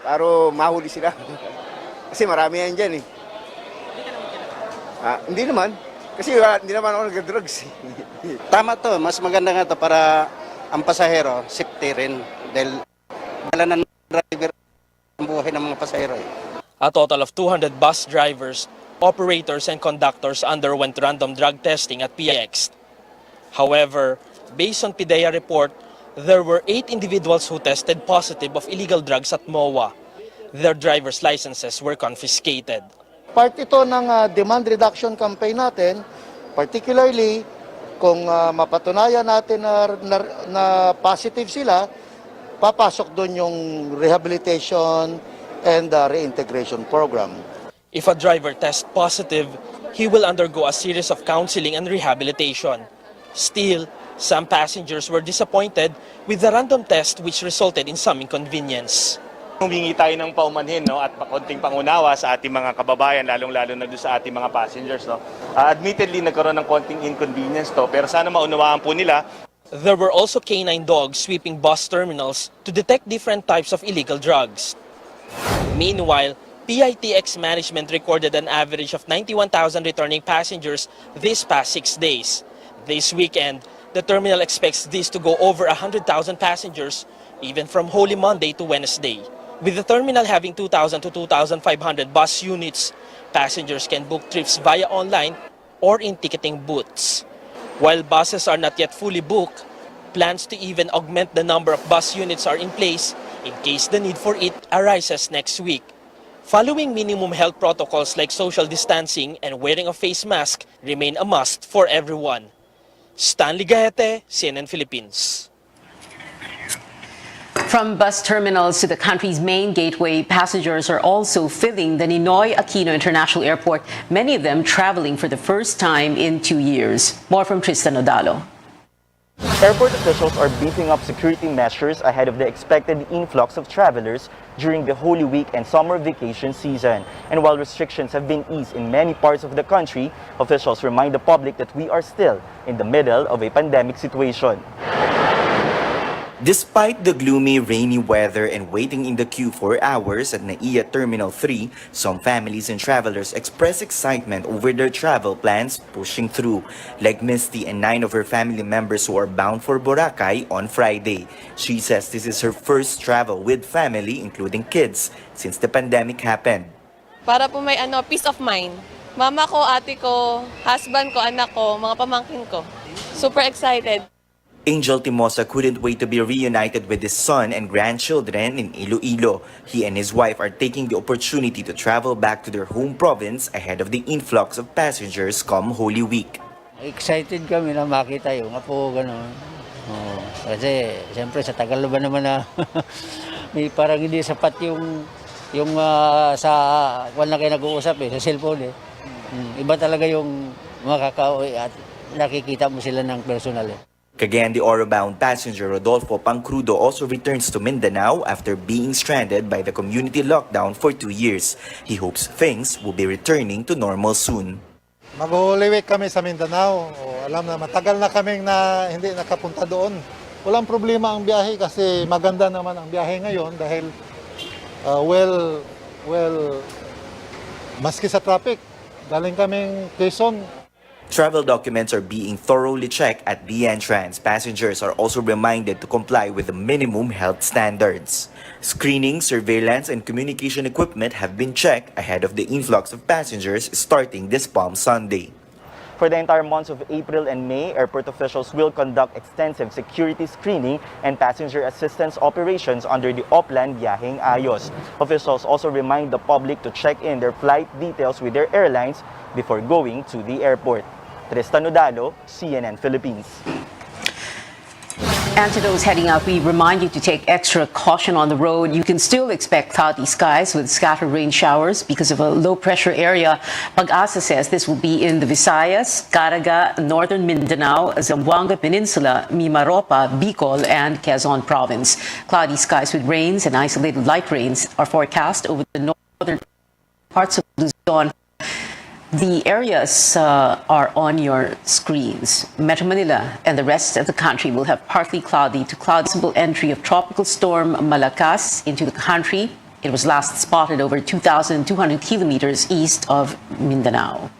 para mahuli sila. Kasi marami yan dyan eh. Hindi naman. Kasi hindi naman ako nag-drugs. Tama to, mas maganda nga to para ang pasahero, safety rin. Dahil dala ng driver ang buhay ng mga pasahero. A total of 200 bus drivers, operators and conductors underwent random drug testing at PX. However, based on PIDEA report, there were 8 individuals who tested positive of illegal drugs at MOA. Their driver's licenses were confiscated. Part ito ng demand reduction campaign natin, particularly kung mapatunayan natin na positive sila, papasok doon yung rehabilitation and reintegration program. If a driver tests positive, he will undergo a series of counseling and rehabilitation. Still, some passengers were disappointed with the random test which resulted in some inconvenience. Humingi tayo ng paumanhin, no, at konting pangunawa sa ating mga kababayan, lalong-lalo na doon sa ating mga passengers. No. Admittedly, nagkaroon ng konting inconvenience to, pero sana maunawaan po nila. There were also canine dogs sweeping bus terminals to detect different types of illegal drugs. Meanwhile, PITX management recorded an average of 91,000 returning passengers this past 6 days. This weekend, the terminal expects this to go over 100,000 passengers, even from Holy Monday to Wednesday. With the terminal having 2,000 to 2,500 bus units, passengers can book trips via online or in ticketing booths. While buses are not yet fully booked, plans to even augment the number of bus units are in place in case the need for it arises next week. Following minimum health protocols like social distancing and wearing a face mask remain a must for everyone. Stanley Gahete, CNN Philippines. From bus terminals to the country's main gateway, passengers are also filling the Ninoy Aquino International Airport, many of them traveling for the first time in 2 years. More from Tristan Odalo. Airport officials are beefing up security measures ahead of the expected influx of travelers during the Holy Week and summer vacation season. And while restrictions have been eased in many parts of the country, officials remind the public that we are still in the middle of a pandemic situation. Despite the gloomy, rainy weather and waiting in the queue for hours at NAIA Terminal 3, some families and travelers express excitement over their travel plans pushing through, like Misty and 9 of her family members who are bound for Boracay on Friday. She says this is her first travel with family, including kids, since the pandemic happened. Para po may peace of mind. Mama ko, ate ko, husband ko, anak ko, mga pamangkin ko. Super excited. Angel Timosa couldn't wait to be reunited with his son and grandchildren in Iloilo. He and his wife are taking the opportunity to travel back to their home province ahead of the influx of passengers come Holy Week. Excited kami na makita yung apo, gano'n. Kasi siyempre sa tagal ba naman na may parang hindi sapat yung sa kung na kayo nag-uusap sa cellphone . Iba talaga yung makakauwi at nakikita mo sila ng personal . Cagayan de Oro-bound passenger Rodolfo Pancrudo also returns to Mindanao after being stranded by the community lockdown for 2 years. He hopes things will be returning to normal soon. Mag-Holy Week kami sa Mindanao. Alam na matagal na kaming hindi nakapunta doon. Walang problema ang biyahe kasi maganda naman ang biyahe ngayon dahil maski sa traffic. Galing kaming Quezon. Travel documents are being thoroughly checked at the entrance. Passengers are also reminded to comply with the minimum health standards. Screening, surveillance, and communication equipment have been checked ahead of the influx of passengers starting this Palm Sunday. For the entire months of April and May, airport officials will conduct extensive security screening and passenger assistance operations under the Oplan Biyaheng Ayos. Officials also remind the public to check in their flight details with their airlines before going to the airport. Tristan Odalo, CNN Philippines. And to those heading out, we remind you to take extra caution on the road. You can still expect cloudy skies with scattered rain showers because of a low-pressure area. Pag-asa says this will be in the Visayas, Caraga, Northern Mindanao, Zamboanga Peninsula, Mimaropa, Bicol, and Quezon Province. Cloudy skies with rains and isolated light rains are forecast over the northern parts of Luzon. The areas are on your screens. Metro Manila and the rest of the country will have partly cloudy to cloudy. Possible entry of Tropical Storm Malakas into the country It was last spotted over 2,200 kilometers east of Mindanao.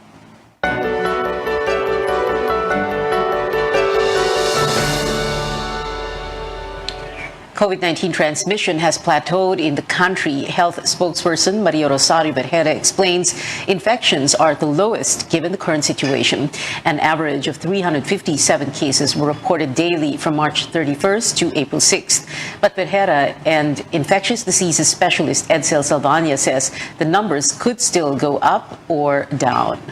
COVID-19 transmission has plateaued in the country. Health spokesperson Maria Rosario Vergara explains infections are at the lowest given the current situation. An average of 357 cases were reported daily from March 31st to April 6th. But Vergara and infectious diseases specialist Edsel Salvania says the numbers could still go up or down.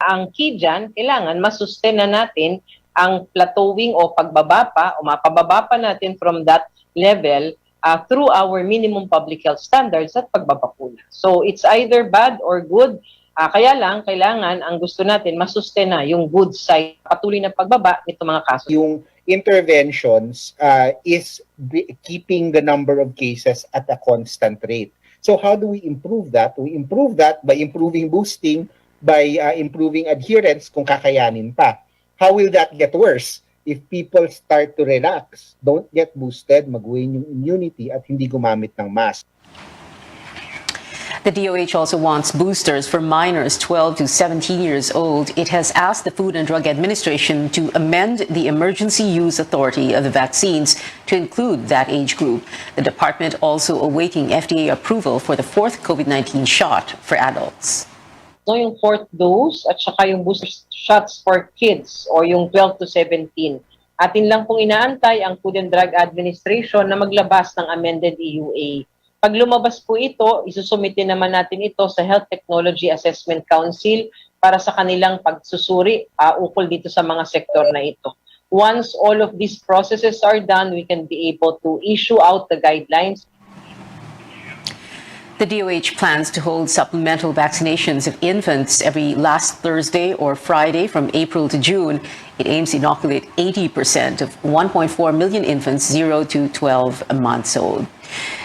Ang key dyan, kailangan masustain na natin ang plateauing o pagbaba pa o mapababa pa natin from that level through our minimum public health standards at pagbabakuna. So it's either bad or good. Kaya lang, kailangan ang gusto natin masustain na yung good side, patuloy na pagbaba nito mga kaso. Yung interventions is keeping the number of cases at a constant rate. So how do we improve that? We improve that by improving boosting, by improving adherence kung kakayanin pa. How will that get worse? If people start to relax, don't get boosted, mag-wane yung immunity at hindi gumamit ng mask. The DOH also wants boosters for minors 12 to 17 years old. It has asked the Food and Drug Administration to amend the emergency use authority of the vaccines to include that age group. The department also awaiting FDA approval for the fourth COVID-19 shot for adults. So yung fourth dose at saka yung booster shots for kids o yung 12 to 17. Atin lang pong inaantay ang Food and Drug Administration na maglabas ng amended EUA. Pag lumabas po ito, isusumite naman natin ito sa Health Technology Assessment Council para sa kanilang pagsusuri ukol dito sa mga sektor na ito. Once all of these processes are done, we can be able to issue out the guidelines. The DOH plans to hold supplemental vaccinations of infants every last Thursday or Friday from April to June. It aims to inoculate 80% of 1.4 million infants 0 to 12 months old.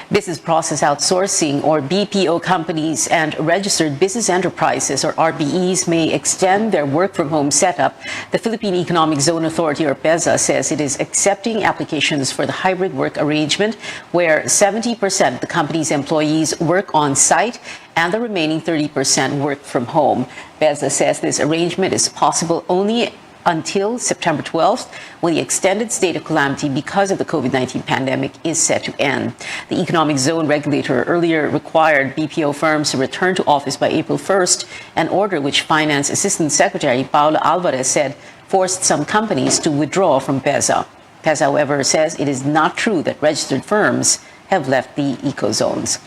Business Process Outsourcing or BPO companies and registered business enterprises or RBEs may extend their work-from-home setup. The Philippine Economic Zone Authority or PEZA says it is accepting applications for the hybrid work arrangement where 70% of the company's employees work on site and the remaining 30% work from home. PEZA says this arrangement is possible only until September 12th, when the extended state of calamity because of the COVID-19 pandemic is set to end. The Economic Zone Regulator earlier required BPO firms to return to office by April 1st, an order which Finance Assistant Secretary Paula Alvarez said forced some companies to withdraw from PEZA. PEZA, however, says it is not true that registered firms have left the eco-zones.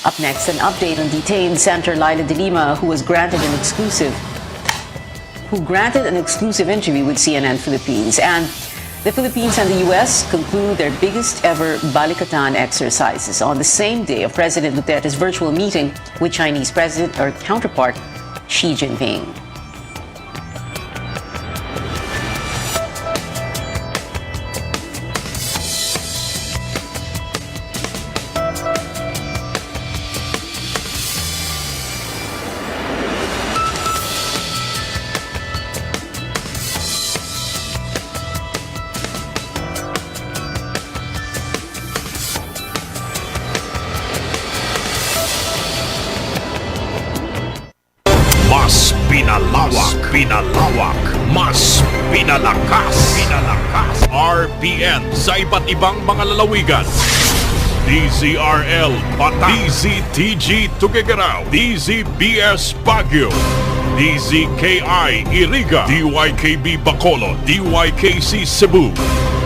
Up next, an update on detained Senator Laila de Lima, who granted an exclusive interview with CNN Philippines. And the Philippines and the U.S. conclude their biggest ever Balikatan exercises on the same day of President Duterte's virtual meeting with Chinese President or counterpart Xi Jinping. Pinalawak, mas pinalakas. RPN sa iba't ibang mga lalawigan. DZRL Bataan, DZTG Tuguegarao, DZBS Baguio, DZKI Iriga, DYKB Bacolod, DYKC Cebu,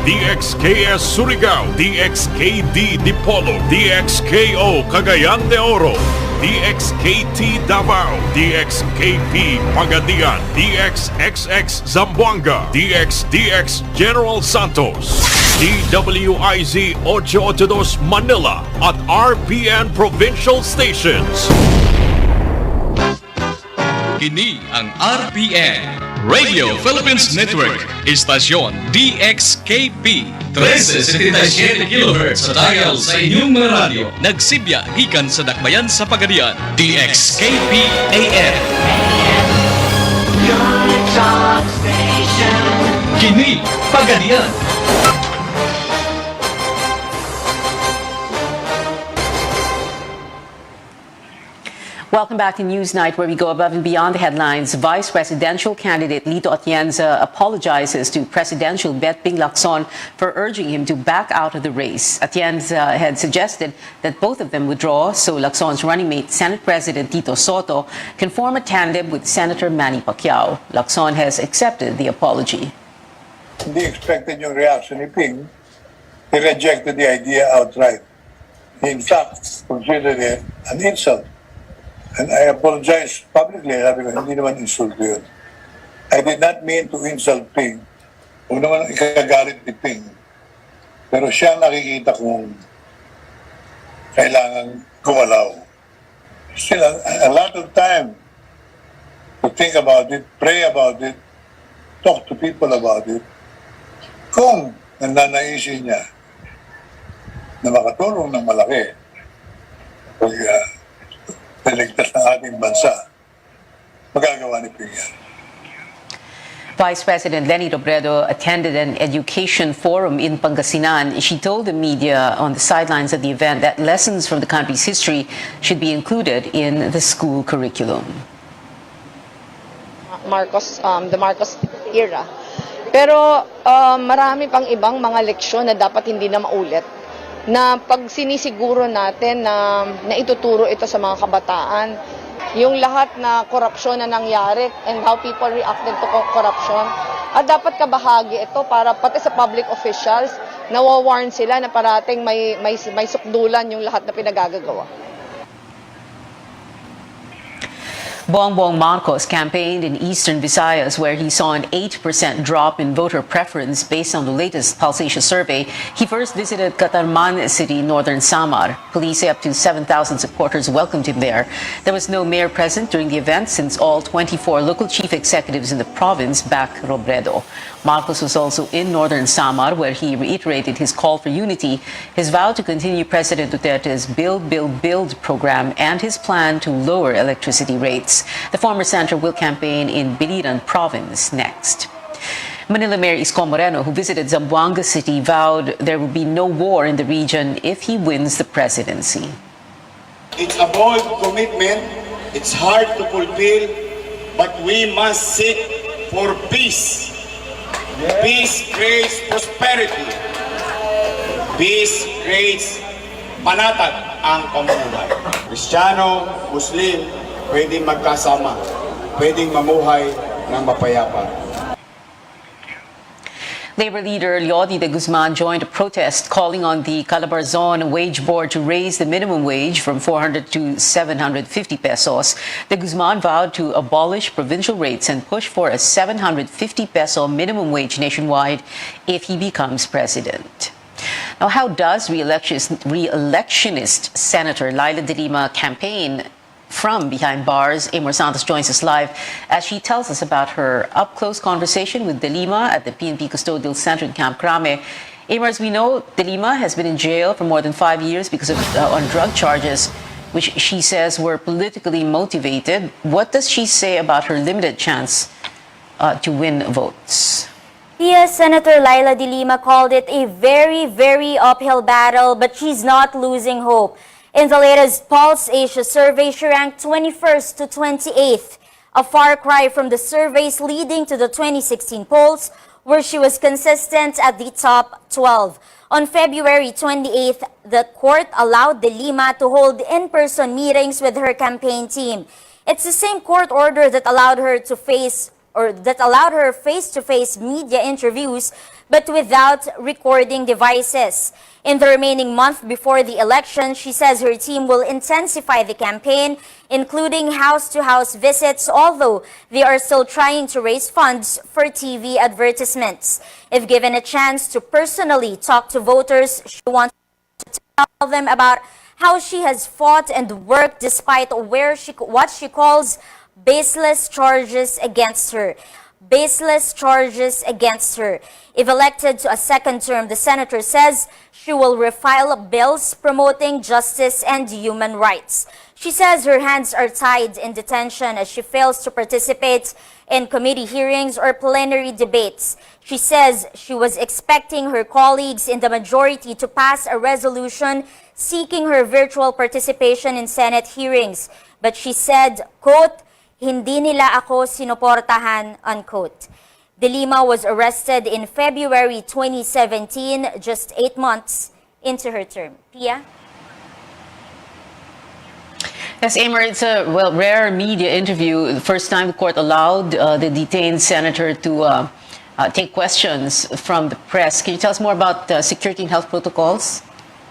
DXKS Surigao, DXKD Dipolo, DXKO Cagayan de Oro, DXKT Davao, DXKP Pagadian, DXXX Zamboanga, DXDX General Santos, DWIZ 882 Manila at RPN Provincial Stations. Kini ang RPN Radio Philippines Network, istasyon DXKP 1377 kHz sa dial sa inyong mga radyo. Nagsibya gikan sa dakbayan sa Pagadian, DXKP AM. Kini Pagadian. Welcome back to Newsnight, where we go above and beyond the headlines. Vice presidential candidate Lito Atienza apologizes to presidential Bet Ping Lacson for urging him to back out of the race. Atienza had suggested that both of them withdraw so Lacson's running mate, Senate President Tito Soto, can form a tandem with Senator Manny Pacquiao. Lacson has accepted the apology. Hindi expected yung reaction ni Ping. He rejected the idea outright. He in fact considered it an insult. And I apologize publicly, sabi ko, hindi naman insulto yun. I did not mean to insult Ping. Huwag naman ikagalit ni Ping. Pero siya nakikita kong kailangan gumalaw. Still, a lot of time to think about it, pray about it, talk to people about it. Kung nananaisin niya na makatulong ng malaki pag naligtas ng ating bansa, magagawa ni Ping yan. Vice President Leni Robredo attended an education forum in Pangasinan. She told the media on the sidelines of the event that lessons from the country's history should be included in the school curriculum. The Marcos era. Pero marami pang ibang mga leksyon na dapat hindi na maulit. Na pag sinisiguro natin na ituturo ito sa mga kabataan, yung lahat na korupsyon na nangyari and how people reacted to corruption, at dapat kabahagi ito para pati sa public officials, nawawarn sila na parating may sukdulan yung lahat na pinagagagawa. Bongbong Marcos campaigned in eastern Visayas, where he saw an 8% drop in voter preference based on the latest Pulse-Asia survey. He first visited Catarman City, northern Samar. Police say up to 7,000 supporters welcomed him there. There was no mayor present during the event since all 24 local chief executives in the province backed Robredo. Marcos was also in northern Samar, where he reiterated his call for unity, his vow to continue President Duterte's Build, Build, Build program, and his plan to lower electricity rates. The former senator will campaign in Biliran province next. Manila Mayor Isko Moreno, who visited Zamboanga City, vowed there will be no war in the region if he wins the presidency. It's a bold commitment. It's hard to fulfill, but we must seek for peace. Peace creates prosperity. Peace creates panatag ang pamumuhay. Kristiyano, Muslim, pwedeng magkasama, pwedeng mamuhay ng mapayapa. Labor leader Leody de Guzman joined a protest calling on the Calabarzon Wage Board to raise the minimum wage from 400 to 750 pesos. De Guzman vowed to abolish provincial rates and push for a 750 peso minimum wage nationwide if he becomes president. Now, how does re-electionist Senator Laila de Lima campaign from behind bars? Amor Santos joins us live as she tells us about her up-close conversation with De Lima at the PNP Custodial Center in Camp Crame. Amor, as we know, De Lima has been in jail for more than 5 years because of on drug charges, which she says were politically motivated. What does she say about her limited chance to win votes? Yes, Senator Laila de Lima called it a very, very uphill battle, but she's not losing hope. In the latest Pulse-Asia survey, she ranked 21st to 28th, a far cry from the surveys leading to the 2016 polls, where she was consistent at the top 12. On February 28th, the court allowed De Lima to hold in-person meetings with her campaign team. It's the same court order that allowed her face-to-face media interviews, but without recording devices. In the remaining month before the election, she says her team will intensify the campaign, including house-to-house visits, although they are still trying to raise funds for TV advertisements. If given a chance to personally talk to voters, she wants to tell them about how she has fought and worked despite what she calls baseless charges against her. Baseless charges against her. If elected to a second term, the senator says she will refile bills promoting justice and human rights. She says her hands are tied in detention as she fails to participate in committee hearings or plenary debates. She says she was expecting her colleagues in the majority to pass a resolution seeking her virtual participation in Senate hearings. But she said, quote, "Hindi nila ako sinuportahan," unquote. De Lima was arrested in February 2017, just 8 months into her term. Pia? Yes, Amer, it's a rare media interview. The first time the court allowed the detained senator to take questions from the press. Can you tell us more about security and health protocols?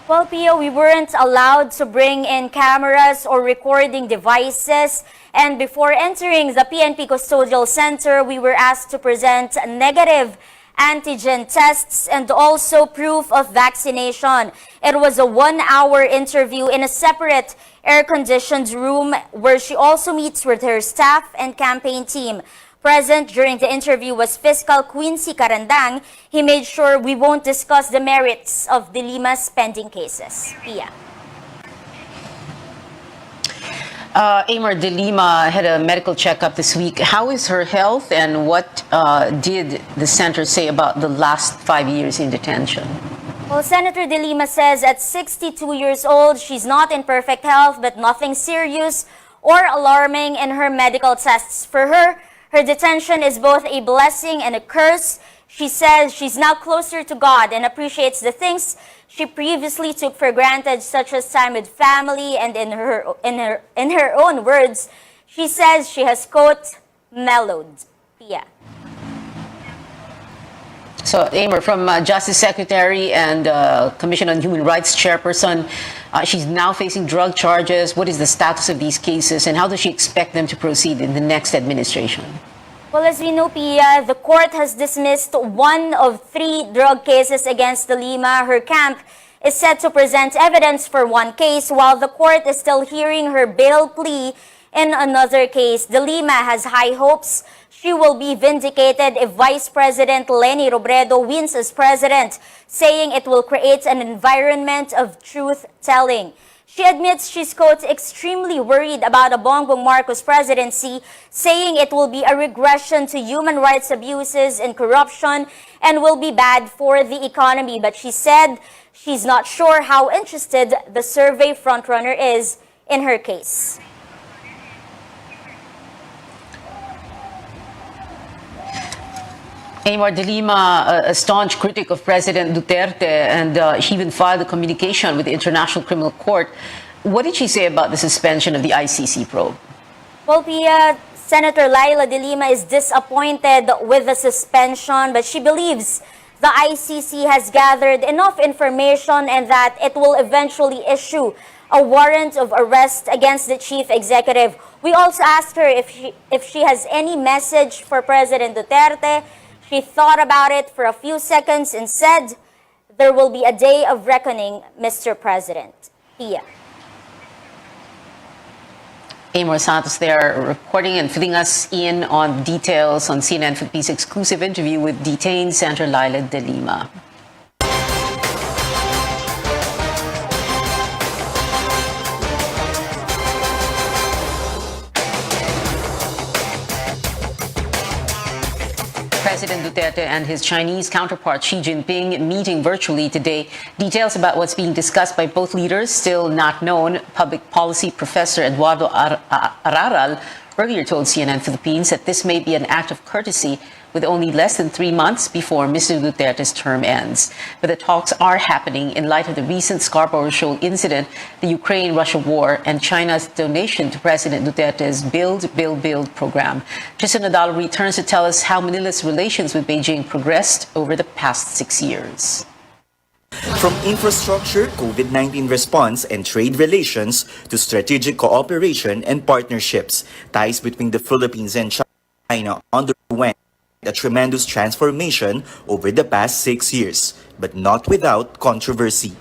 Well, Pia, we weren't allowed to bring in cameras or recording devices. And before entering the PNP Custodial Center, we were asked to present negative antigen tests and also proof of vaccination. It was a 1-hour interview in a separate air-conditioned room where she also meets with her staff and campaign team. Present during the interview was Fiscal Quincy Carandang. He made sure we won't discuss the merits of De Lima's pending cases. Pia. Amer, De Lima had a medical checkup this week. How is her health, and what did the center say about the last 5 years in detention? Well, Senator De Lima says at 62 years old, she's not in perfect health, but nothing serious or alarming in her medical tests. For her, her detention is both a blessing and a curse. She says she's now closer to God and appreciates the things she previously took for granted, such as time with family, and in her own words, she says she has, quote, mellowed. Pia. So, Amer, from Justice Secretary and Commission on Human Rights Chairperson, she's now facing drug charges. What is the status of these cases, and how does she expect them to proceed in the next administration? Well, as we know, Pia, the court has dismissed 1 of 3 drug cases against De Lima. Her camp is set to present evidence for 1 case, while the court is still hearing her bail plea in another case. De Lima has high hopes she will be vindicated if Vice President Leni Robredo wins as president, saying it will create an environment of truth-telling. She admits she's, quote, extremely worried about a Bongbong Marcos presidency, saying it will be a regression to human rights abuses and corruption and will be bad for the economy. But she said she's not sure how interested the survey frontrunner is in her case. Amer, De Lima, a staunch critic of President Duterte, and she even filed a communication with the International Criminal Court. What did she say about the suspension of the ICC probe? Well, Pia, Senator Laila De Lima is disappointed with the suspension, but she believes the ICC has gathered enough information and that it will eventually issue a warrant of arrest against the chief executive. We also asked her if she has any message for President Duterte. She thought about it for a few seconds and said, "There will be a day of reckoning, Mr. President." Pia. Amer Santos there reporting and filling us in on details on CNN Philippines' exclusive interview with detained Senator Laila De Lima. President Duterte and his Chinese counterpart Xi Jinping meeting virtually today. Details about what's being discussed by both leaders still not known. Public policy professor Eduardo Araral earlier told CNN Philippines that this may be an act of courtesy with only less than 3 months before Mr. Duterte's term ends. But the talks are happening in light of the recent Scarborough Shoal incident, the Ukraine-Russia war, and China's donation to President Duterte's Build, Build, Build program. Tristan Nadal returns to tell us how Manila's relations with Beijing progressed over the past 6 years. From infrastructure, COVID-19 response, and trade relations to strategic cooperation and partnerships, ties between the Philippines and China underwent a tremendous transformation over the past 6 years, but not without controversy.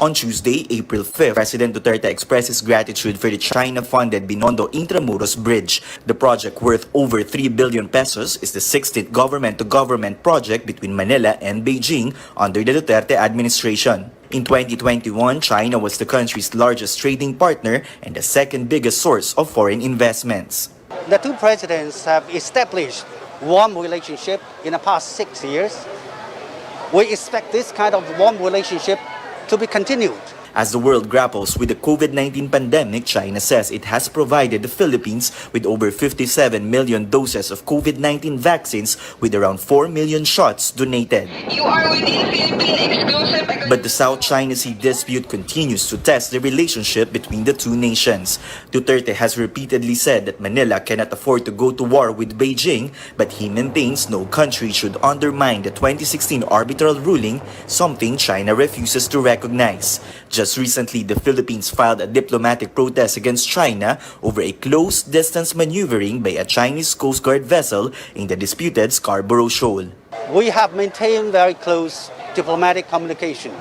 On Tuesday, April 5th, President Duterte expresses gratitude for the China-funded Binondo Intramuros Bridge. The project, worth over 3 billion pesos, is the 16th government-to-government project between Manila and Beijing under the Duterte administration. In 2021, China was the country's largest trading partner and the second biggest source of foreign investments. The two presidents have established warm relationship in the past 6 years. We expect this kind of warm relationship to be continued. As the world grapples with the COVID-19 pandemic, China says it has provided the Philippines with over 57 million doses of COVID-19 vaccines with around 4 million shots donated. But the South China Sea dispute continues to test the relationship between the two nations. Duterte has repeatedly said that Manila cannot afford to go to war with Beijing, but he maintains no country should undermine the 2016 arbitral ruling, something China refuses to recognize. Just recently, the Philippines filed a diplomatic protest against China over a close-distance maneuvering by a Chinese Coast Guard vessel in the disputed Scarborough Shoal. We have maintained very close diplomatic communication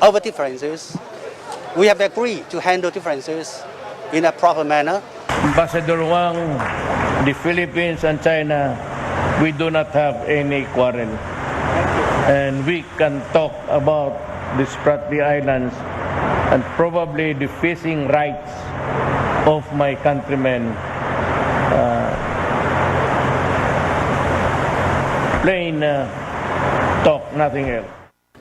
over differences. We have agreed to handle differences in a proper manner. Ambassador Wang, the Philippines and China, we do not have any quarrel. And we can talk about the Spratly Islands and probably the fishing rights of my countrymen. Plain talk, nothing else.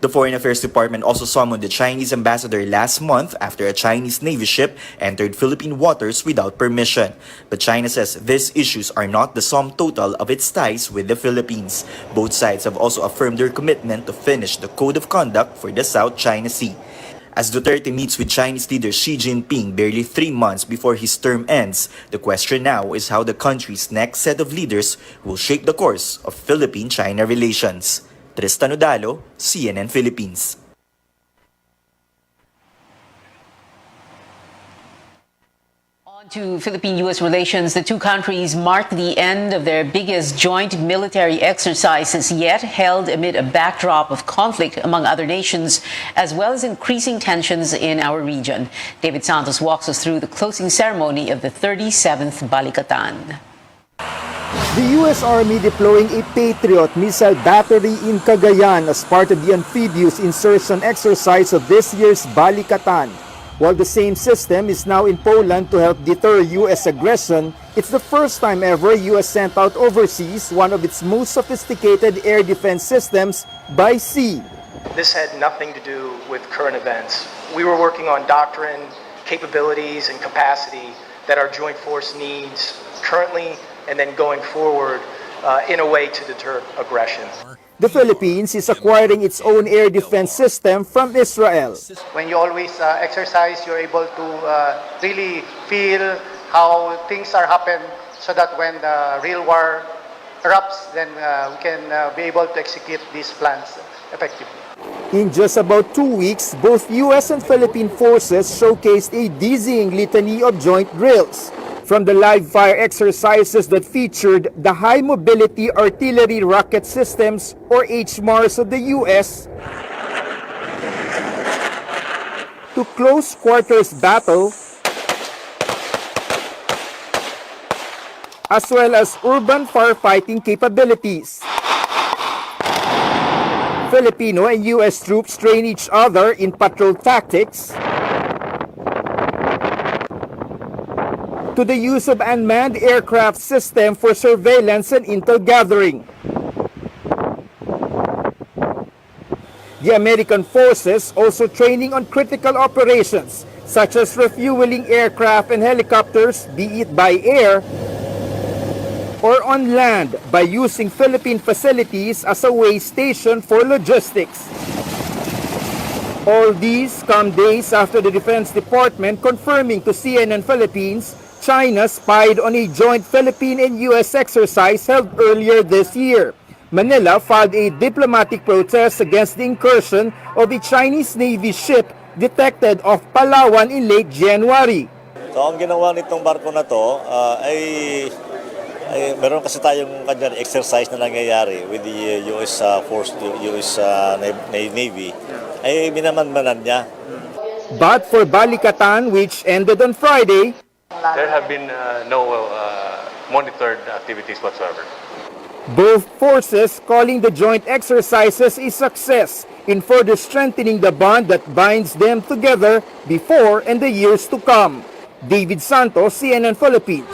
The Foreign Affairs Department also summoned the Chinese ambassador last month after a Chinese Navy ship entered Philippine waters without permission. But China says these issues are not the sum total of its ties with the Philippines. Both sides have also affirmed their commitment to finish the Code of Conduct for the South China Sea. As Duterte meets with Chinese leader Xi Jinping barely 3 months before his term ends, the question now is how the country's next set of leaders will shape the course of Philippine-China relations. Tristan Udalo, CNN Philippines. On to Philippine-U.S. relations. The two countries marked the end of their biggest joint military exercises yet, held amid a backdrop of conflict among other nations, as well as increasing tensions in our region. David Santos walks us through the closing ceremony of the 37th Balikatan. The U.S. Army deploying a Patriot missile battery in Cagayan as part of the amphibious insertion exercise of this year's Balikatan. While the same system is now in Poland to help deter U.S. aggression, it's the first time ever U.S. sent out overseas one of its most sophisticated air defense systems by sea. This had nothing to do with current events. We were working on doctrine, capabilities, and capacity that our joint force needs currently and then going forward in a way to deter aggression. The Philippines is acquiring its own air defense system from Israel. When you always exercise, you're able to really feel how things are happen so that when the real war erupts, then we can be able to execute these plans effectively. In just about 2 weeks, both U.S. and Philippine forces showcased a dizzying litany of joint drills. From the live-fire exercises that featured the High-Mobility Artillery Rocket Systems, or HMARS of the U.S., to close-quarters battle, as well as urban firefighting capabilities. Filipino and U.S. troops train each other in patrol tactics, to the use of unmanned aircraft system for surveillance and intel gathering. The American forces also training on critical operations such as refueling aircraft and helicopters, be it by air or on land, by using Philippine facilities as a way station for logistics. All these come days after the Defense Department confirming to CNN Philippines China spied on a joint Philippine and U.S. exercise held earlier this year. Manila filed a diplomatic protest against the incursion of a Chinese Navy ship detected off Palawan in late January. So ang ginawa nitong barko na to ay meron kasi tayong kanyang exercise na nangyayari with the US Force, US Navy, ay minamanmanan niya. But for Balikatan, which ended on Friday, there have been no monitored activities whatsoever. Both forces calling the joint exercises a success in further strengthening the bond that binds them together before and the years to come. David Santos, CNN Philippines.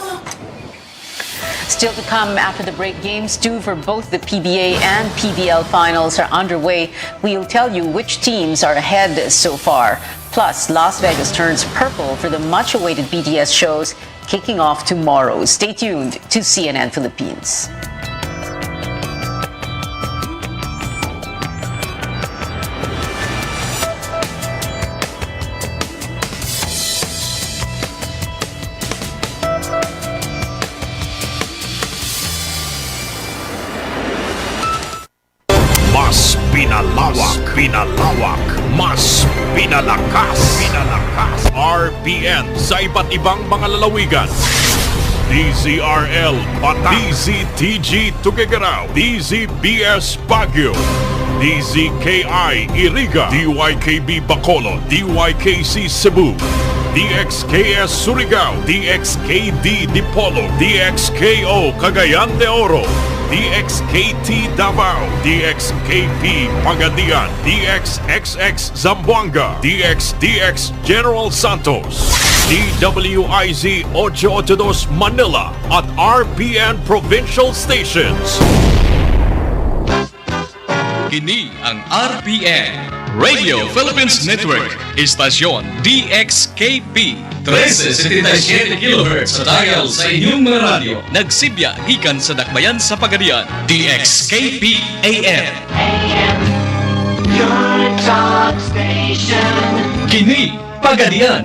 Still to come after the break, games 2 for both the PBA and PBL finals are underway. We'll tell you which teams are ahead so far. Plus, Las Vegas turns purple for the much-awaited BTS shows kicking off tomorrow. Stay tuned to CNN Philippines. Mas pinalawak, mas pinalakas. RPN sa iba't ibang mga lalawigan. DZRL Bataan, DZTG Tuguegarao, DZBS Baguio, DZKI Iriga, DYKB Bacolod, DYKC Cebu, DXKS Surigao, DXKD Dipolo, DXKO Cagayan de Oro, DXKT Davao, DXKP Pagadian, DXXX Zamboanga, DXDX General Santos, DWIZ 882 Manila at RPN Provincial Stations. Kini ang RPN Radio Philippines Network, istasyon DXKP 1377 kHz sa dial sa inyong mga radyo. Nagsibya gikan sa dakbayan sa Pagadian, DXKP AM. Your talk station. Kini Pagadian.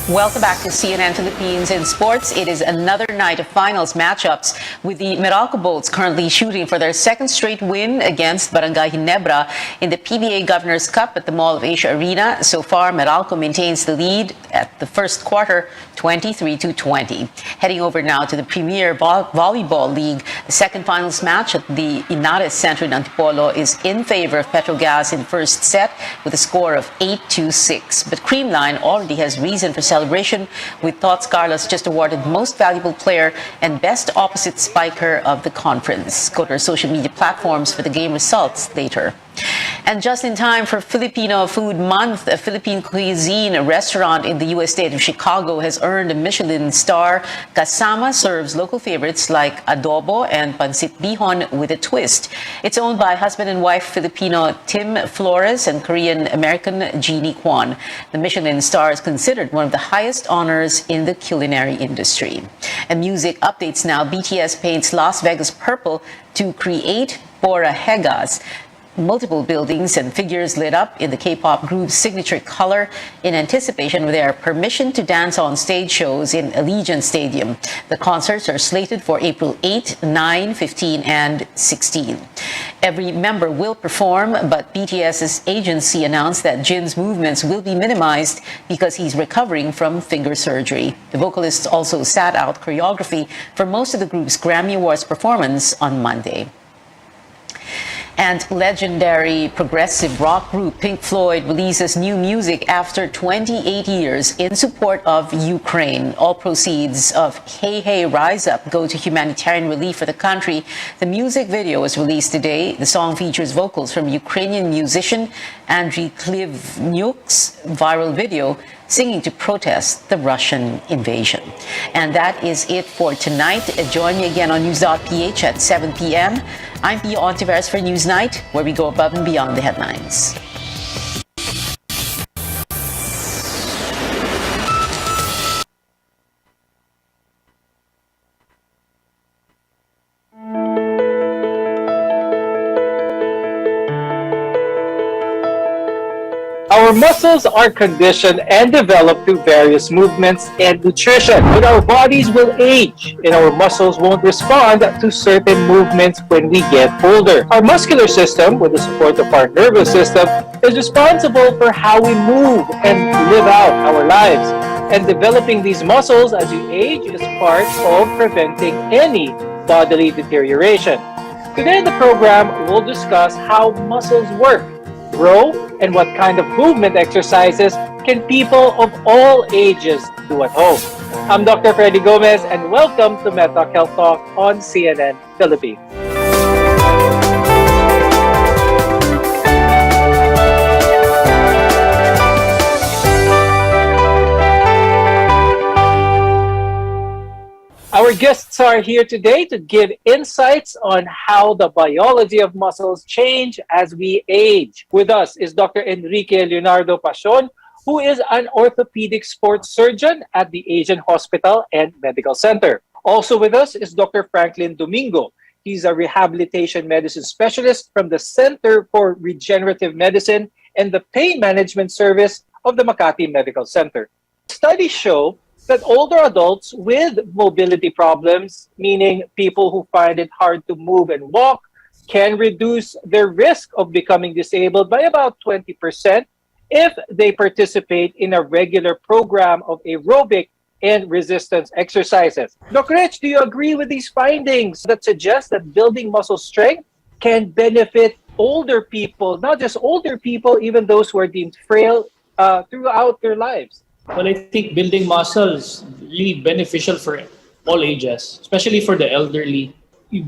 Welcome back to CNN Philippines in sports. It is another night of finals matchups with the Meralco Bolts currently shooting for their second straight win against Barangay Ginebra in the PBA Governors Cup at the Mall of Asia Arena. So far, Meralco maintains the lead at the first quarter, 23-20. Heading over now to the Premier Volleyball League, the second finals match at the Inares Center in Antipolo is in favor of Petrogas in first set with a score of 8-6. But Creamline already has reason for celebration, with Tots Carlos just awarded Most Valuable Player and Best Opposite Spiker of the conference. Go to our social media platforms for the game results later. And just in time for Filipino Food Month, a Philippine cuisine restaurant in the U.S. state of Chicago has earned a Michelin star. Kasama serves local favorites like adobo and pancit bihon with a twist. It's owned by husband and wife Filipino Tim Flores and Korean-American Jeannie Kwan. The Michelin star is considered one of the highest honors in the culinary industry. And music updates now. BTS paints Las Vegas purple to create Bora Hegas. Multiple buildings and figures lit up in the K-pop group's signature color in anticipation of their permission to dance on stage shows in Allegiant Stadium. The concerts are slated for April 8, 9, 15, and 16. Every member will perform, but BTS's agency announced that Jin's movements will be minimized because he's recovering from finger surgery. The vocalist also sat out choreography for most of the group's Grammy Awards performance on Monday. And legendary progressive rock group Pink Floyd releases new music after 28 years in support of Ukraine. All proceeds of Hey Hey Rise Up go to humanitarian relief for the country. The music video was released today. The song features vocals from Ukrainian musician Andriy Klivnyuk's viral video singing to protest the Russian invasion. And that is it for tonight. Join me again on News.ph at 7 p.m. I'm Pia Ontiveros for Newsnight, where we go above and beyond the headlines. Our muscles are conditioned and developed through various movements and nutrition. But our bodies will age and our muscles won't respond to certain movements when we get older. Our muscular system, with the support of our nervous system, is responsible for how we move and live out our lives. And developing these muscles as you age is part of preventing any bodily deterioration. Today in the program, we'll discuss how muscles work, grow, and what kind of movement exercises can people of all ages do at home. I'm Dr. Freddy Gomez, and welcome to MedTalk Health Talk on CNN Philippines. Our guests are here today to give insights on how the biology of muscles change as we age. With us is Dr. Enrique Leonardo Pasion, who is an orthopedic sports surgeon at the Asian Hospital and Medical Center. Also with us is Dr. Franklin Domingo. He's a rehabilitation medicine specialist from the Center for Regenerative Medicine and the Pain Management Service of the Makati Medical Center. Studies show that older adults with mobility problems, meaning people who find it hard to move and walk, can reduce their risk of becoming disabled by about 20% if they participate in a regular program of aerobic and resistance exercises. Dr. Rich, do you agree with these findings that suggest that building muscle strength can benefit older people, not just older people, even those who are deemed frail throughout their lives? Well, I think building muscles really beneficial for all ages, especially for the elderly.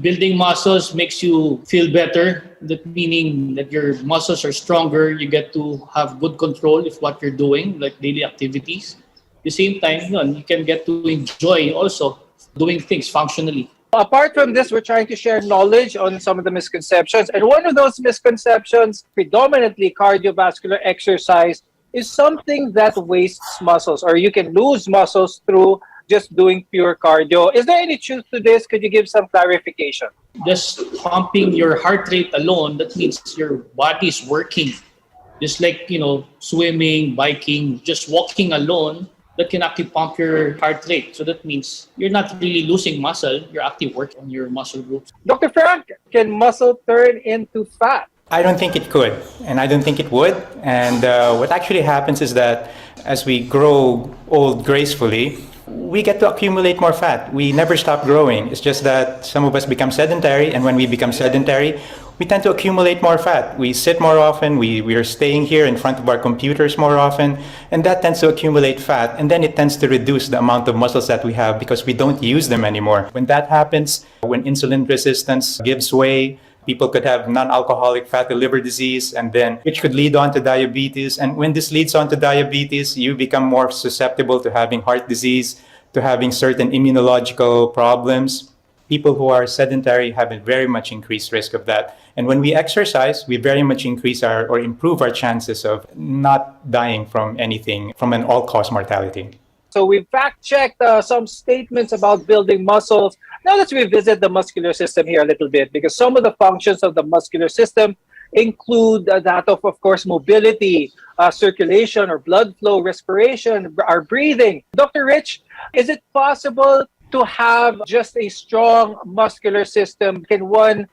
Building muscles makes you feel better, that meaning that your muscles are stronger, you get to have good control of what you're doing, like daily activities. At the same time, you can get to enjoy also doing things functionally. Apart from this, we're trying to share knowledge on some of the misconceptions. And one of those misconceptions, predominantly cardiovascular exercise, is something that wastes muscles, or you can lose muscles through just doing pure cardio. Is there any truth to this? Could you give some clarification? Just pumping your heart rate alone, that means your body is working. Just like, swimming, biking, just walking alone, that can actually pump your heart rate. So that means you're not really losing muscle, you're actually working on your muscle groups. Dr. Frank, can muscle turn into fat? I don't think it could, and I don't think it would. And what actually happens is that as we grow old gracefully, we get to accumulate more fat. We never stop growing. It's just that some of us become sedentary, and when we become sedentary, we tend to accumulate more fat. We sit more often, we are staying here in front of our computers more often, and that tends to accumulate fat, and then it tends to reduce the amount of muscles that we have because we don't use them anymore. When that happens, when insulin resistance gives way, people could have non-alcoholic fatty liver disease, and then which could lead on to diabetes. And when this leads on to diabetes, you become more susceptible to having heart disease, to having certain immunological problems. People who are sedentary have a very much increased risk of that. And when we exercise, we very much increase or improve our chances of not dying from anything, from an all-cause mortality. So we fact-checked some statements about building muscles. Now let's revisit the muscular system here a little bit, because some of the functions of the muscular system include that of course, mobility, circulation or blood flow, respiration, our breathing. Dr. Rich, is it possible to have just a strong muscular system? Can one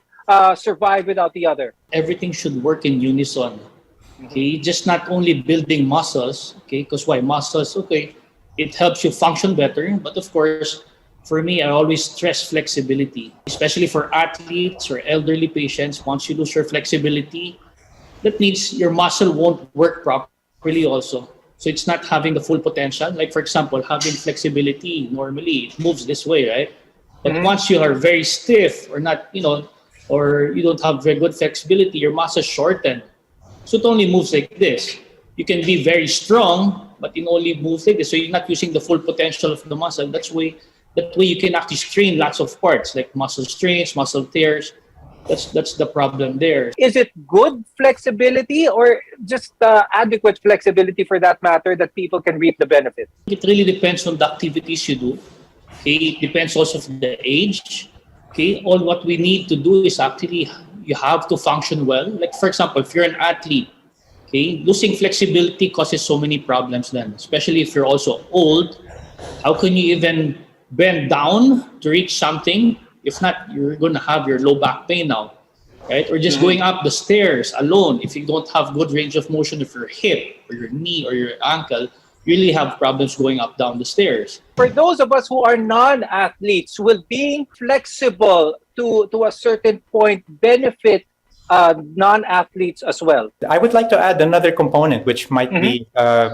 survive without the other? Everything should work in unison. Okay, just not only building muscles. Okay, because why muscles? Okay, it helps you function better, but of course, for me, I always stress flexibility, especially for athletes or elderly patients. Once you lose your flexibility, that means your muscle won't work properly also. So it's not having the full potential. Like for example, having flexibility, normally it moves this way, right? But once you are very stiff or not, or you don't have very good flexibility, your muscle shorten. So it only moves like this. You can be very strong, but it only moves like this. So you're not using the full potential of the muscle. That way you can actually strain lots of parts, like muscle strains, muscle tears. That's the problem there. Is it good flexibility or just adequate flexibility for that matter that people can reap the benefits? It really depends on the activities you do. Okay, it depends also on the age. Okay, all what we need to do is actually you have to function well. Like for example, if you're an athlete, okay, losing flexibility causes so many problems then, especially if you're also old. How can you even bend down to reach something? If not, you're going to have your low back pain now, right? Or just going up the stairs alone. If you don't have good range of motion of your hip or your knee or your ankle, you really have problems going up, down the stairs. For those of us who are non-athletes, will being flexible to a certain point benefit non-athletes as well? I would like to add another component which might be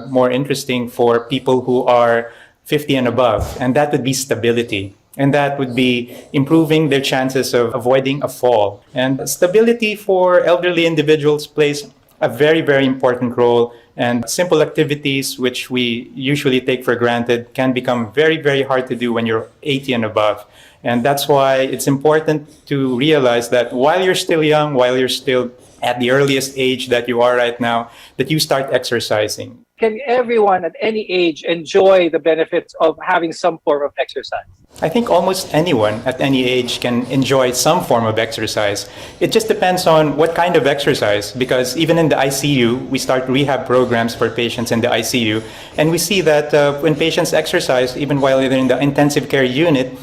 more interesting for people who are 50 and above, and that would be stability. And that would be improving their chances of avoiding a fall. And stability for elderly individuals plays a very, very important role. And simple activities, which we usually take for granted, can become very, very hard to do when you're 80 and above. And that's why it's important to realize that while you're still young, while you're still at the earliest age that you are right now, that you start exercising. Can everyone at any age enjoy the benefits of having some form of exercise? I think almost anyone at any age can enjoy some form of exercise. It just depends on what kind of exercise, because even in the ICU, we start rehab programs for patients in the ICU, and we see that when patients exercise, even while they're in the intensive care unit,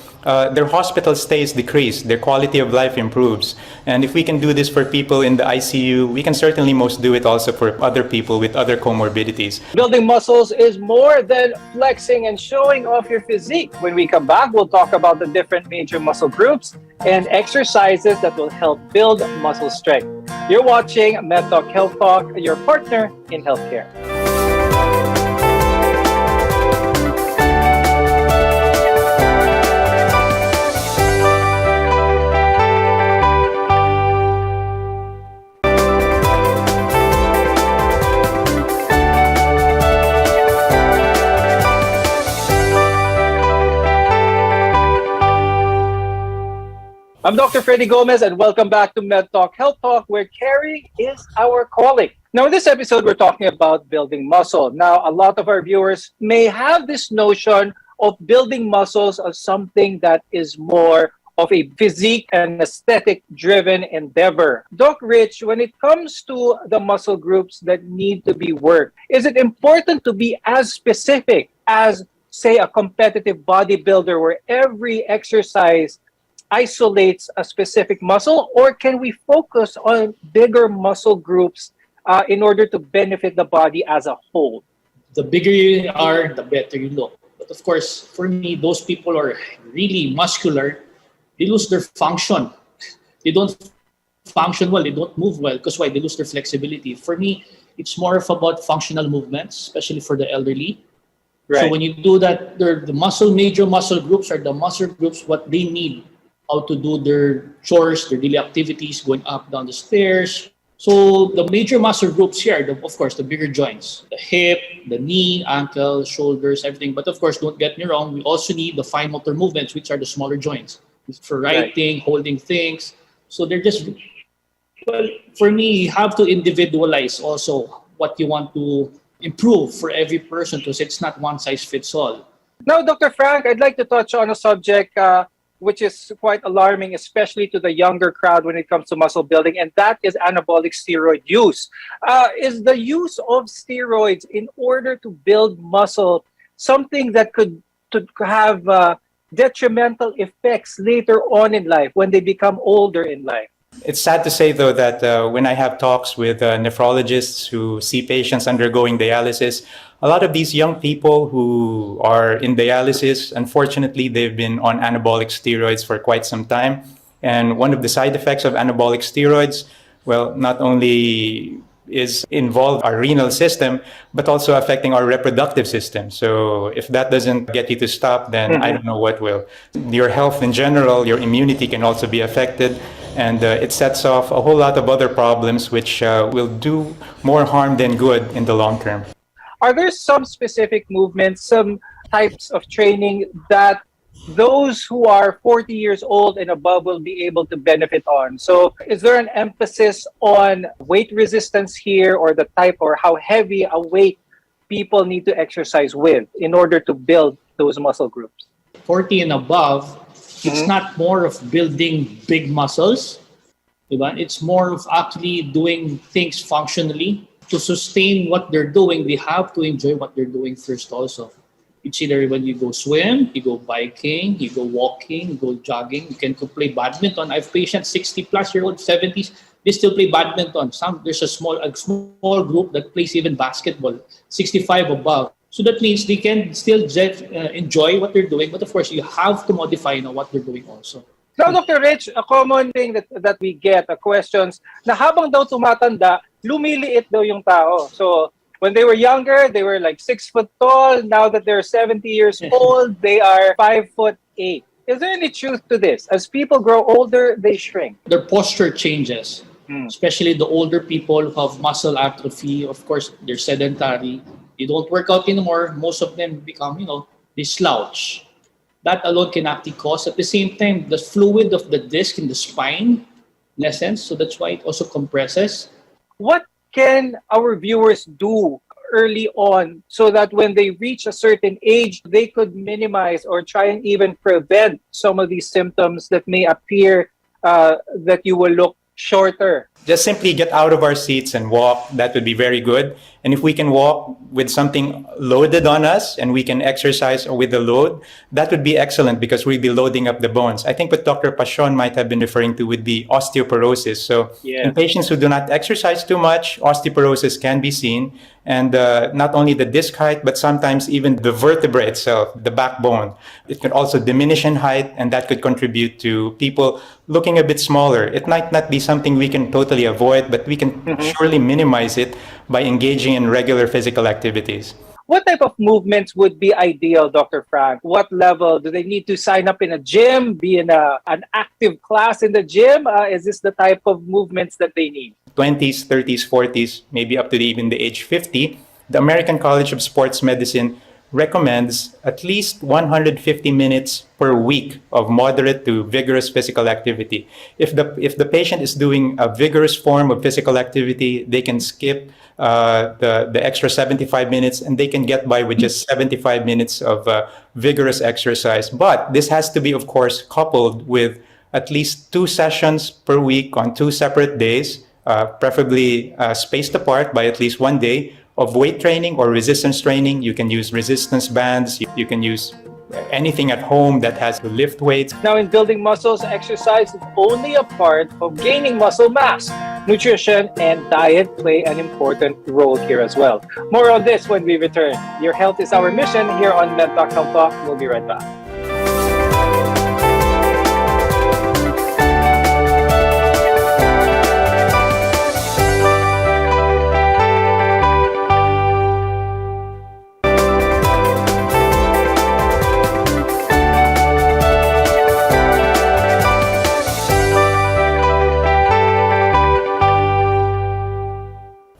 their hospital stays decrease, their quality of life improves. And if we can do this for people in the ICU, we can certainly most do it also for other people with other comorbidities. Building muscles is more than flexing and showing off your physique. When we come back, we'll talk about the different major muscle groups and exercises that will help build muscle strength. You're watching MedTalk Health Talk, your partner in healthcare. I'm Dr. Freddy Gomez, and welcome back to MedTalk Health Talk, where caring is our calling. Now, in this episode, we're talking about building muscle. Now, a lot of our viewers may have this notion of building muscles as something that is more of a physique and aesthetic-driven endeavor. Doc Rich, when it comes to the muscle groups that need to be worked, is it important to be as specific as, say, a competitive bodybuilder where every exercise isolates a specific muscle, or can we focus on bigger muscle groups in order to benefit the body as a whole? The bigger you are, the better you look. But of course, for me, those people are really muscular, they lose their function. They don't function well, they don't move well, because why? They lose their flexibility. For me, it's more of about functional movements, especially for the elderly. Right. So when you do that, the major muscle groups are the muscle groups what they need, how to do their chores, their daily activities, going up, down the stairs. So the major muscle groups here are, of course, the bigger joints, the hip, the knee, ankle, shoulders, everything. But of course, don't get me wrong, we also need the fine motor movements, which are the smaller joints, for writing, holding things. So they're just, well, for me, you have to individualize also what you want to improve for every person, because it's not one size fits all. Now, Dr. Frank, I'd like to touch on a subject which is quite alarming, especially to the younger crowd when it comes to muscle building, and that is anabolic steroid use. Is the use of steroids in order to build muscle something that could have detrimental effects later on in life when they become older in life? It's sad to say, though, that when I have talks with nephrologists who see patients undergoing dialysis, a lot of these young people who are in dialysis, unfortunately, they've been on anabolic steroids for quite some time. And one of the side effects of anabolic steroids, well, not only is involved our renal system, but also affecting our reproductive system. So if that doesn't get you to stop, then I don't know what will. Your health in general, your immunity can also be affected. And it sets off a whole lot of other problems which will do more harm than good in the long term. Are there some specific movements, some types of training that those who are 40 years old and above will be able to benefit on? So is there an emphasis on weight resistance here, or the type or how heavy a weight people need to exercise with in order to build those muscle groups? 40 and above, it's not more of building big muscles. It's more of actually doing things functionally. To sustain what they're doing, they have to enjoy what they're doing first also. It's either when you go swim, you go biking, you go walking, you go jogging, you can play badminton. I have patients 60-plus-year-old, 70s, they still play badminton. There's a small group that plays even basketball, 65 above. So that means they can still enjoy what they're doing, but of course, you have to modify what they're doing also. Now, Dr. Rich, a common thing that we get, questions, na habang daw tumatanda, lumiliit daw yung tao. So, When they were younger, they were like 6 foot tall. Now that they're 70 years old, they are 5'8". Is there any truth to this? As people grow older, they shrink. Their posture changes, especially the older people who have muscle atrophy. Of course, they're sedentary. They don't work out anymore. Most of them become, they slouch. That alone can actually cause, at the same time, the fluid of the disc in the spine lessens. So that's why it also compresses. What can our viewers do early on so that when they reach a certain age, they could minimize or try and even prevent some of these symptoms that may appear that you will look shorter? Just simply get out of our seats and walk. That would be very good. And if we can walk with something loaded on us and we can exercise with the load, that would be excellent because we'd be loading up the bones. I think what Dr. Pasion might have been referring to would be osteoporosis. So in patients who do not exercise too much, osteoporosis can be seen. And not only the disc height, but sometimes even the vertebra itself, the backbone. It could also diminish in height, and that could contribute to people looking a bit smaller. It might not be something we can totally avoid, but we can surely minimize it by engaging in regular physical activities. What type of movements would be ideal, Dr. Frank? What level? Do they need to sign up in a gym, be in an active class in the gym? Is this the type of movements that they need? 20s, 30s, 40s, maybe up to even the age 50. The American College of Sports Medicine recommends at least 150 minutes per week of moderate to vigorous physical activity. If the patient is doing a vigorous form of physical activity, they can skip the extra 75 minutes and they can get by with just 75 minutes of vigorous exercise. But this has to be, of course, coupled with at least 2 sessions per week on 2 separate days, preferably spaced apart by at least 1 day, of weight training or resistance training. You can use resistance bands. You can use anything at home that has lift weights. Now, in building muscles, exercise is only a part of gaining muscle mass. Nutrition and diet play an important role here as well. More on this when we return. Your health is our mission here on MedTalk Health Talk. We'll be right back.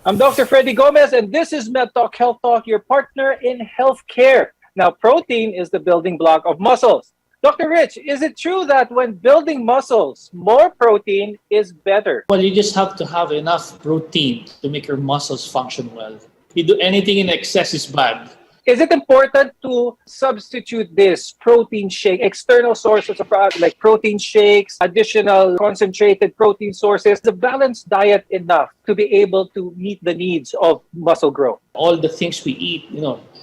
I'm Dr. Freddy Gomez, and this is MedTalk Health Talk, your partner in healthcare. Now, protein is the building block of muscles. Dr. Rich, is it true that when building muscles, more protein is better? Well, you just have to have enough protein to make your muscles function well. If you do anything in excess is bad. Is it important to substitute this protein shake, external sources of like protein shakes, additional concentrated protein sources, the balanced diet enough to be able to meet the needs of muscle growth? All the things we eat,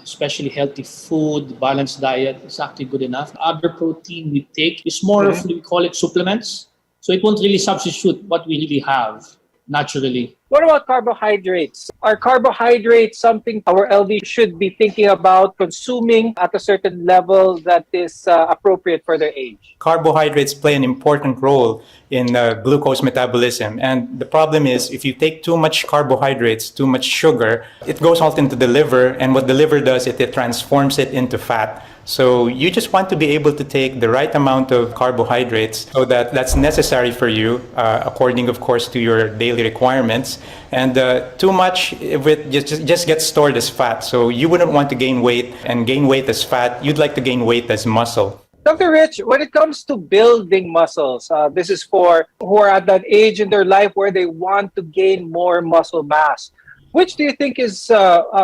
especially healthy food, balanced diet, is actually good enough. Other protein we take is more of, we call it supplements. So it won't really substitute what we really have naturally. What about carbohydrates? Are carbohydrates something our LD should be thinking about consuming at a certain level that is appropriate for their age? Carbohydrates play an important role in glucose metabolism. And the problem is if you take too much carbohydrates, too much sugar, it goes out into the liver. And what the liver does, it transforms it into fat. So you just want to be able to take the right amount of carbohydrates so that that's necessary for you, according, of course, to your daily requirements. And too much of it just gets stored as fat. So you wouldn't want to gain weight and gain weight as fat. You'd like to gain weight as muscle. Dr. Rich, when it comes to building muscles, this is for who are at that age in their life where they want to gain more muscle mass. Which do you think is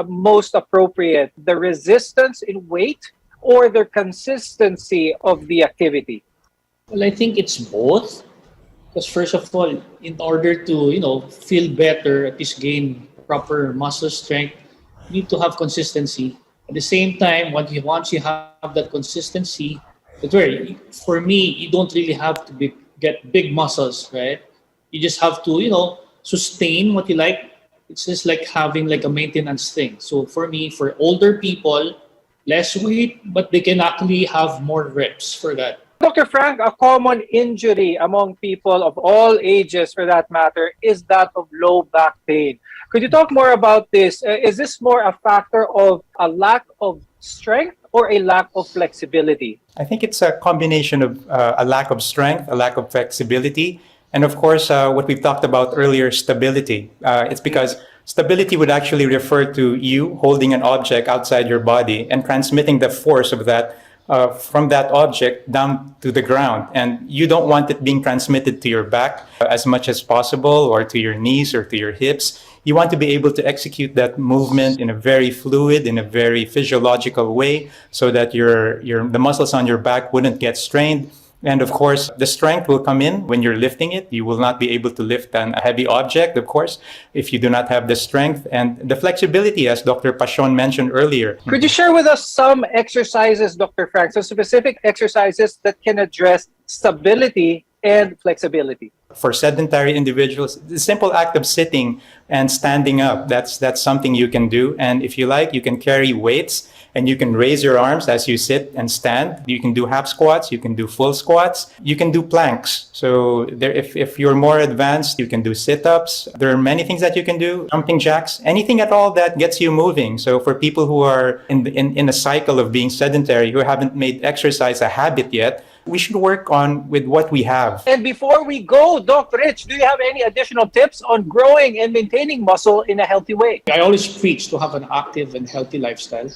most appropriate? The resistance in weight or the consistency of the activity? Well, I think it's both. Because first of all, in order to, feel better, at least gain proper muscle strength, you need to have consistency. At the same time, once you have that consistency, for me, you don't really have to get big muscles, right? You just have to, sustain what you like. It's just like having like a maintenance thing. So for me, for older people, less weight, but they can actually have more reps for that. Dr. Frank, a common injury among people of all ages, for that matter, is that of low back pain. Could you talk more about this? Is this more a factor of a lack of strength or a lack of flexibility? I think it's a combination of a lack of strength, a lack of flexibility, and of course, what we've talked about earlier, stability. It's because stability would actually refer to you holding an object outside your body and transmitting the force of that from that object down to the ground. And you don't want it being transmitted to your back as much as possible, or to your knees or to your hips. You want to be able to execute that movement in a very fluid, in a very physiological way, so that the muscles on your back wouldn't get strained. And of course, the strength will come in when you're lifting it. You will not be able to lift a heavy object, of course, if you do not have the strength. And the flexibility, as Dr. Pashon mentioned earlier. Could you share with us some exercises, Dr. Frank, some specific exercises that can address stability and flexibility? For sedentary individuals, the simple act of sitting and standing up, that's something you can do. And if you like, you can carry weights and you can raise your arms as you sit and stand. You can do half squats, you can do full squats, you can do planks. So if you're more advanced, you can do sit-ups. There are many things that you can do, jumping jacks, anything at all that gets you moving. So for people who are in a cycle of being sedentary, who haven't made exercise a habit yet, we should work on with what we have. And before we go, Dr. Rich, do you have any additional tips on growing and maintaining muscle in a healthy way? I always preach to have an active and healthy lifestyle.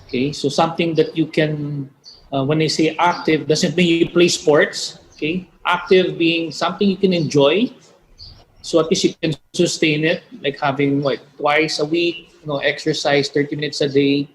Okay, so something that you can, when I say active, doesn't mean you play sports. Okay, active being something you can enjoy, so at least you can sustain it, like having twice a week, exercise 30 minutes a day.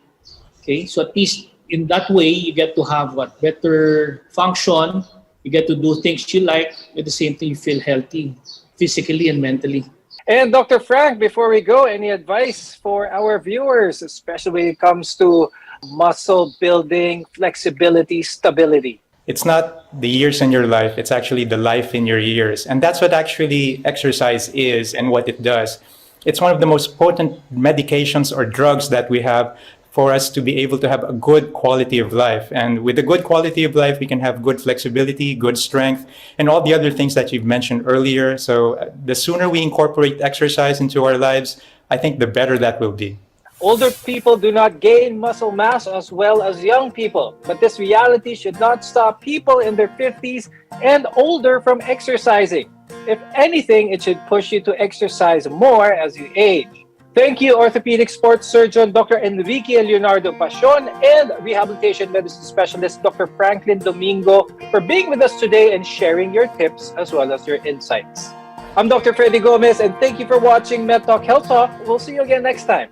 Okay, so at least in that way you get to have better function. You get to do things you like. At the same time, you feel healthy, physically and mentally. And Dr. Frank, before we go, any advice for our viewers, especially when it comes to muscle building, flexibility, stability? It's not the years in your life, it's actually the life in your years. And that's what actually exercise is and what it does. It's one of the most potent medications or drugs that we have for us to be able to have a good quality of life. And with a good quality of life, we can have good flexibility, good strength, and all the other things that you've mentioned earlier. So the sooner we incorporate exercise into our lives, I think the better that will be. Older people do not gain muscle mass as well as young people, but this reality should not stop people in their 50s and older from exercising. If anything, it should push you to exercise more as you age. Thank you, orthopedic sports surgeon Dr. Enrique Leonardo Pashon and rehabilitation medicine specialist Dr. Franklin Domingo, for being with us today and sharing your tips as well as your insights. I'm Dr. Freddy Gomez, and thank you for watching Med Talk Health Talk. We'll see you again next time.